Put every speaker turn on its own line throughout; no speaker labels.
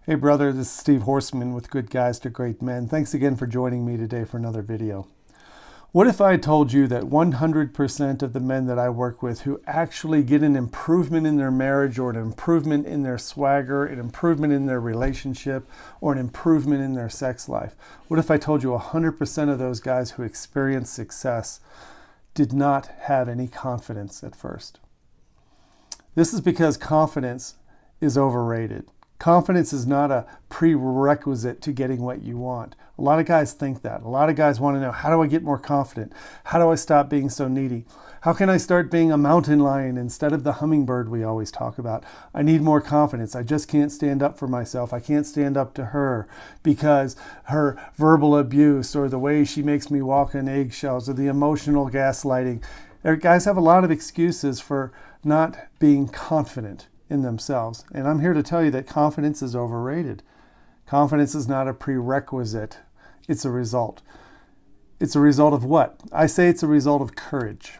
Hey brother, this is Steve Horseman with Good Guys to Great Men. Thanks again for joining me today for another video. What if I told you that 100% of the men that I work with who actually get an improvement in their marriage or an improvement in their swagger, an improvement in their relationship, or an improvement in their sex life? What if I told you 100% of those guys who experience success did not have any confidence at first? This is because confidence is overrated. Confidence is not a prerequisite to getting what you want. A lot of guys think that. A lot of guys want to know, how do I get more confident? How do I stop being so needy? How can I start being a mountain lion instead of the hummingbird we always talk about? I need more confidence. I just can't stand up for myself. I can't stand up to her because her verbal abuse or the way she makes me walk on eggshells or the emotional gaslighting. Guys have a lot of excuses for not being confident in themselves. And I'm here to tell you that confidence is overrated. Confidence is not a prerequisite. It's a result. It's a result of what? I say it's a result of courage.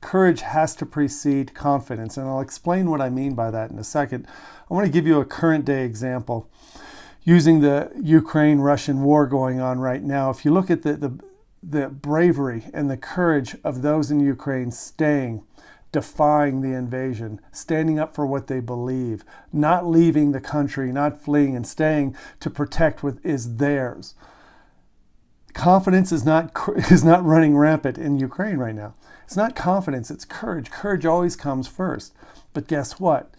Courage has to precede confidence, and I'll explain what I mean by that in a second. I want to give you a current day example using the Ukraine-Russian war going on right now. If you look at the bravery and the courage of those in Ukraine staying, defying the invasion, standing up for what they believe, not leaving the country, not fleeing, and staying to protect what is theirs. Confidence is not running rampant in Ukraine right now. It's not confidence, it's courage. Courage always comes first. But guess what?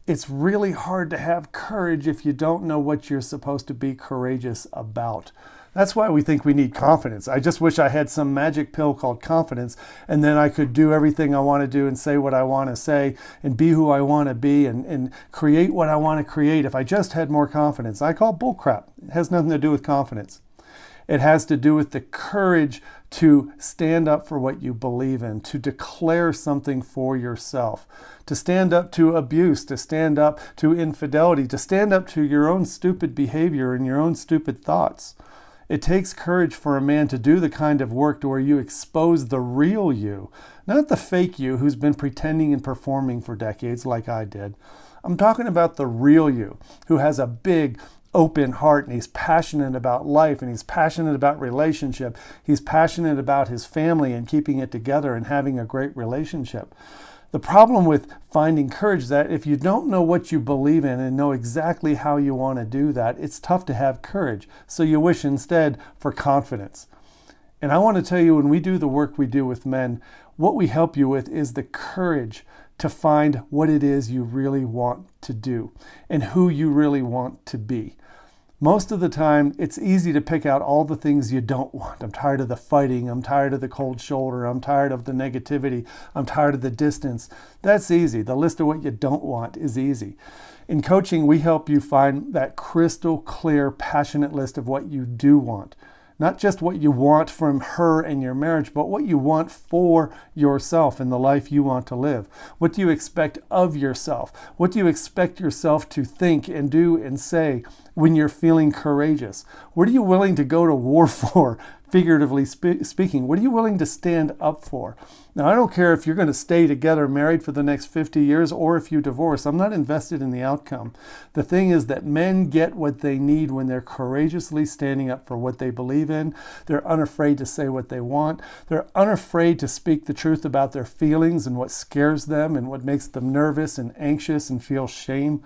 It's really hard to have courage if you don't know what you're supposed to be courageous about. That's why we think we need confidence. I just wish I had some magic pill called confidence, and then I could do everything I want to do and say what I want to say and be who I want to be and create what I want to create if I just had more confidence. I call bullcrap. It has nothing to do with confidence. It has to do with the courage to stand up for what you believe in, to declare something for yourself, to stand up to abuse, to stand up to infidelity, to stand up to your own stupid behavior and your own stupid thoughts. It takes courage for a man to do the kind of work to where you expose the real you, not the fake you who's been pretending and performing for decades like I did. I'm talking about the real you who has a big, open heart and he's passionate about life and he's passionate about relationship. He's passionate about his family and keeping it together and having a great relationship. The problem with finding courage is that if you don't know what you believe in and know exactly how you want to do that, it's tough to have courage. So you wish instead for confidence. And I want to tell you, when we do the work we do with men, what we help you with is the courage to find what it is you really want to do and who you really want to be. Most of the time, it's easy to pick out all the things you don't want. I'm tired of the fighting. I'm tired of the cold shoulder. I'm tired of the negativity. I'm tired of the distance. That's easy. The list of what you don't want is easy. In coaching, we help you find that crystal clear, passionate list of what you do want. Not just what you want from her and your marriage, but what you want for yourself and the life you want to live. What do you expect of yourself? What do you expect yourself to think and do and say when you're feeling courageous? What are you willing to go to war for, figuratively speaking? What are you willing to stand up for? Now, I don't care if you're going to stay together married for the next 50 years or if you divorce. I'm not invested in the outcome. The thing is that men get what they need when they're courageously standing up for what they believe in. They're unafraid to say what they want. They're unafraid to speak the truth about their feelings and what scares them and what makes them nervous and anxious and feel shame.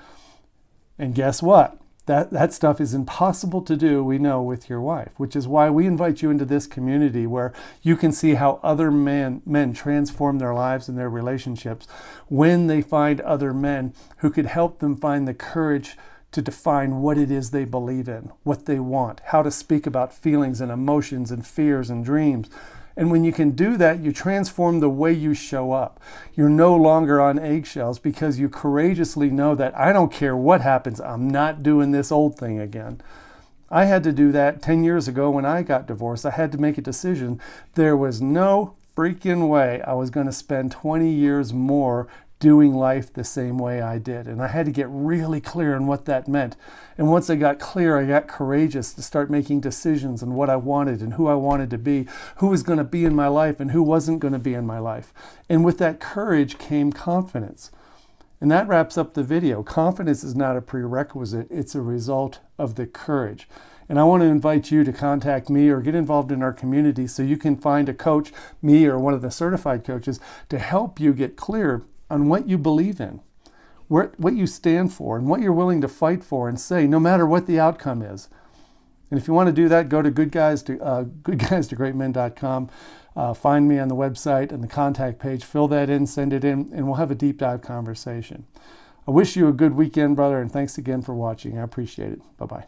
And guess what? That stuff is impossible to do, we know, with your wife, which is why we invite you into this community where you can see how other men transform their lives and their relationships when they find other men who could help them find the courage to define what it is they believe in, what they want, how to speak about feelings and emotions and fears and dreams. And when you can do that, you transform the way you show up. You're no longer on eggshells because you courageously know that I don't care what happens, I'm not doing this old thing again. I had to do that 10 years ago when I got divorced. I had to make a decision. There was no freaking way I was going to spend 20 years more doing life the same way I did. And I had to get really clear on what that meant. And once I got clear, I got courageous to start making decisions on what I wanted and who I wanted to be, who was going to be in my life and who wasn't going to be in my life. And with that courage came confidence. And that wraps up the video. Confidence is not a prerequisite. It's a result of the courage. And I want to invite you to contact me or get involved in our community so you can find a coach, me or one of the certified coaches, to help you get clear on what you believe in, what you stand for, and what you're willing to fight for and say, no matter what the outcome is. And if you want to do that, go to goodguystogreatmen.com. Find me on the website and the contact page. Fill that in, send it in, and we'll have a deep dive conversation. I wish you a good weekend, brother, and thanks again for watching. I appreciate it. Bye-bye.